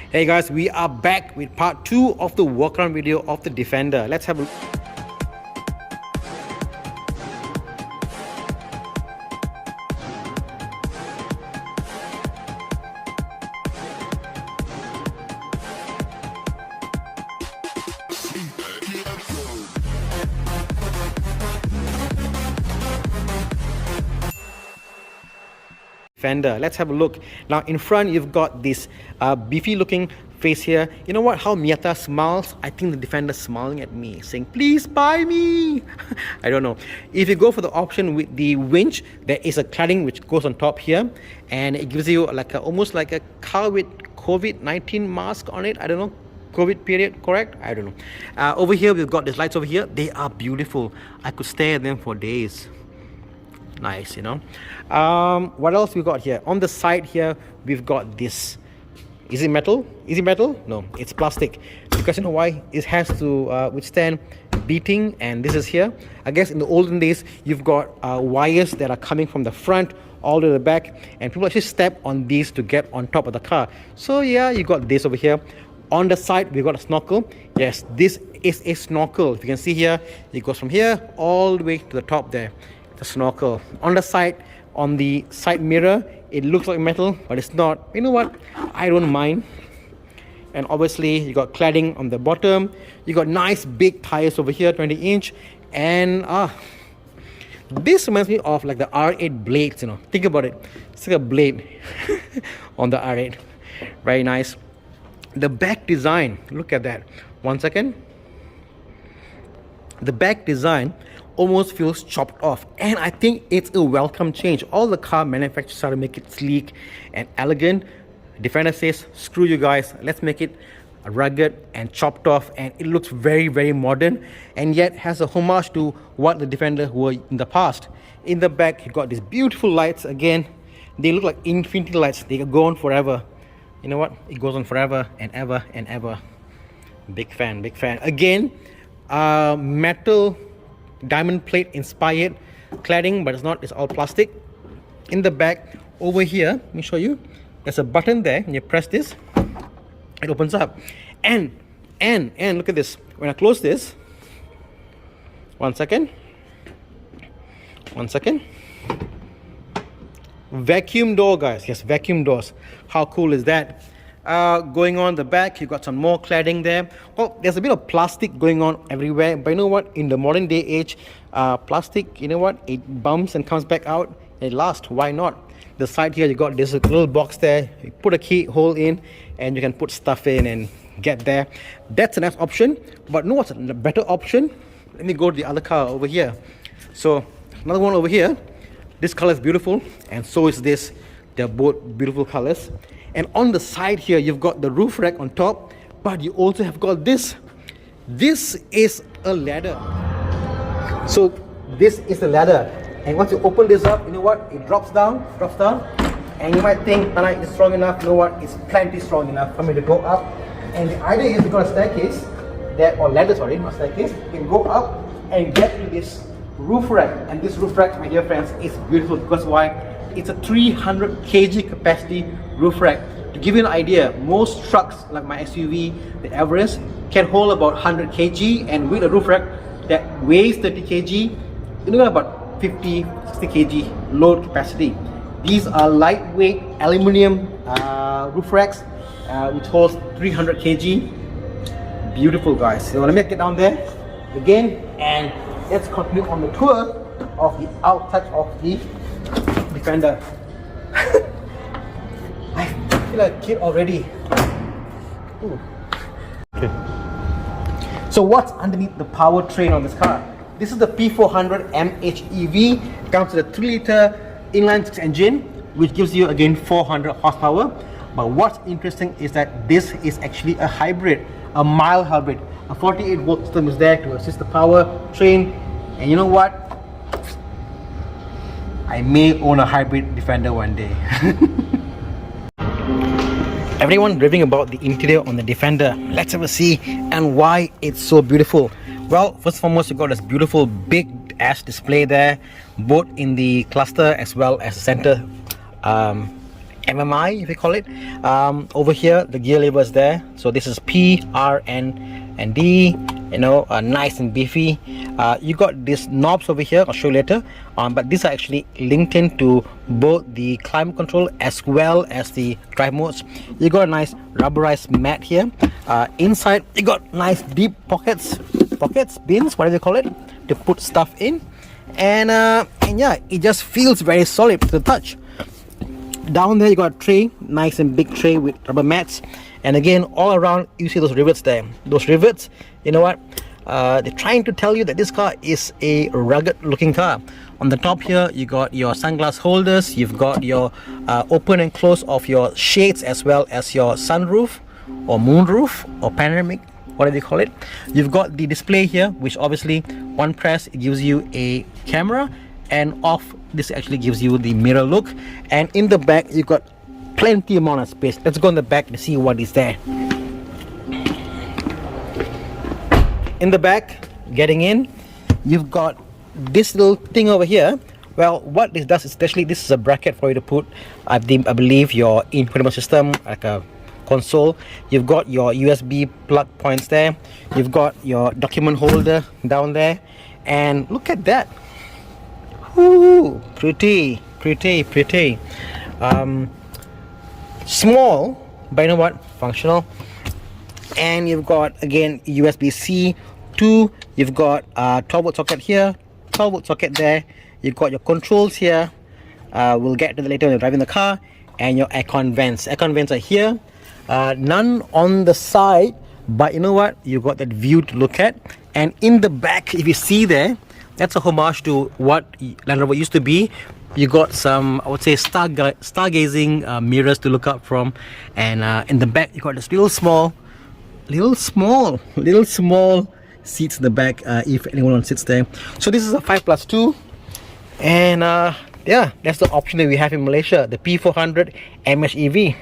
Hey guys, we are back with part 2 of the walkaround video of the Defender. Let's have a look. Defender. Let's have a look. Now in front you've got this beefy looking face here. You know what, how Miyata smiles? I think the Defender's smiling at me saying please buy me. I don't know. If you go for the option with the winch, there is a cladding which goes on top here, and it gives you like almost like a car with COVID-19 mask on it. I don't know, COVID period, correct? I don't know. Over here we've got these lights over here. They are beautiful. I could stare at them for days. Nice, you know. What else we got here? On the side here we've got this. Is it metal? Is it metal? No, it's plastic, because you know why? It has to withstand beating, and this is here. I guess in the olden days you've got wires that are coming from the front all to the back, and people actually step on these to get on top of the car. So yeah, you got this over here. On the side we've got a snorkel. Yes, this is a snorkel. If you can see here, it goes from here all the way to the top there. The snorkel. On the side, on the side mirror, it looks like metal, but it's not. You know what, I don't mind. And obviously you got cladding on the bottom. You got nice big tires over here, 20-inch. And this reminds me of like the R8 blades, you know. Think about it, it's like a blade on the R8. Very nice. The back design, look at that. 1 second. The back design almost feels chopped off, and I think it's a welcome change. All the car manufacturers try to make it sleek and elegant. Defender says screw you guys, let's make it rugged and chopped off, and it looks very, very modern, and yet has a homage to what the Defender were in the past. In the back you got these beautiful lights. Again, they look like infinity lights. They go on forever. You know what, it goes on forever and ever and ever. Big fan, big fan. Again, metal diamond plate inspired cladding, but it's not, it's all plastic. In the back over here, let me show you, there's a button there, and you press this, it opens up, and look at this. When I close this, 1 second, vacuum door, guys. Yes, vacuum doors. How cool is that? Going on the back, you got some more cladding there. Well, there's a bit of plastic going on everywhere, but you know what, in the modern day age, plastic, you know what, it bumps and comes back out, it lasts. Why not? The side here, you got this little box there. You put a key hole in, and you can put stuff in and get there. That's a nice option. But know what's a better option? Let me go to the other car over here. So another one over here. This color is beautiful, and so is this. They're both beautiful colors. And on the side here, you've got the roof rack on top, but you also have got this. This is a ladder. So this is the ladder, and once you open this up, you know what, it drops down, and you might think, Tana, it's strong enough. You know what, it's plenty strong enough for me to go up. And the idea is, you've got a staircase there, or ladder, sorry, not staircase. You can go up and get to this roof rack, and this roof rack, my dear friends, is beautiful. Because why? It's a 300 kg capacity roof rack. To give you an idea, most trucks like my SUV, the Everest, can hold about 100 kg, and with a roof rack that weighs 30 kg, you know, about 50, 60 kg load capacity. These are lightweight aluminium roof racks, which holds 300 kg. Beautiful, guys. So let me get down there again, and let's continue on the tour of the outside of the Defender. I feel like a kid already. Ooh. Okay. So what's underneath the powertrain on this car? This is the P400 MHEV. It comes with a 3-liter inline-six engine, which gives you again 400 horsepower. But what's interesting is that this is actually a hybrid, a mild hybrid. A 48-volt system is there to assist the powertrain. And you know what? I may own a hybrid Defender one day. Everyone raving about the interior on the Defender. Let's have a see and why it's so beautiful. Well, first and foremost, you got this beautiful big ass display there, both in the cluster as well as the center MMI, if you call it. Over here the gear lever is there, so this is P, R, and D, you know, nice and beefy. You got these knobs over here, I'll show you later, but these are actually linked into both the climate control as well as the drive modes. You got a nice rubberized mat here. Inside you got nice deep pockets, bins, whatever you call it, to put stuff in. And yeah, it just feels very solid to the touch. Down there you got a tray, nice and big tray with rubber mats, and again all around you see those rivets there. Those rivets, you know what, they're trying to tell you that this car is a rugged looking car. On the top here you got your sunglass holders, you've got your open and close of your shades, as well as your sunroof or moonroof or panoramic, whatever you call it. You've got the display here, which obviously one press it gives you a camera, and off this actually gives you the mirror look. And in the back you got plenty amount of space. Let's go in the back to see what is there. In the back, getting in, you've got this little thing over here. Well, what this does is, especially this is a bracket for you to put I believe your infotainment system, like a console. You've got your USB plug points there, you've got your document holder down there, and look at that. Ooh, pretty. Small, but you know what, functional. And you've got again USB-C 2, you've got 12-volt socket here, 12-volt socket there, you've got your controls here, we'll get to that later when you're driving the car, and your aircon vents. Aircon vents are here, none on the side, but you know what, you got that view to look at. And in the back, if you see there, that's a homage to what Land Rover used to be. You got some, I would say, stargazing mirrors to look up from, and in the back you got this little small seats in the back, if anyone sits there. So this is a 5+2, and yeah, that's the option that we have in Malaysia, the P400 MHEV.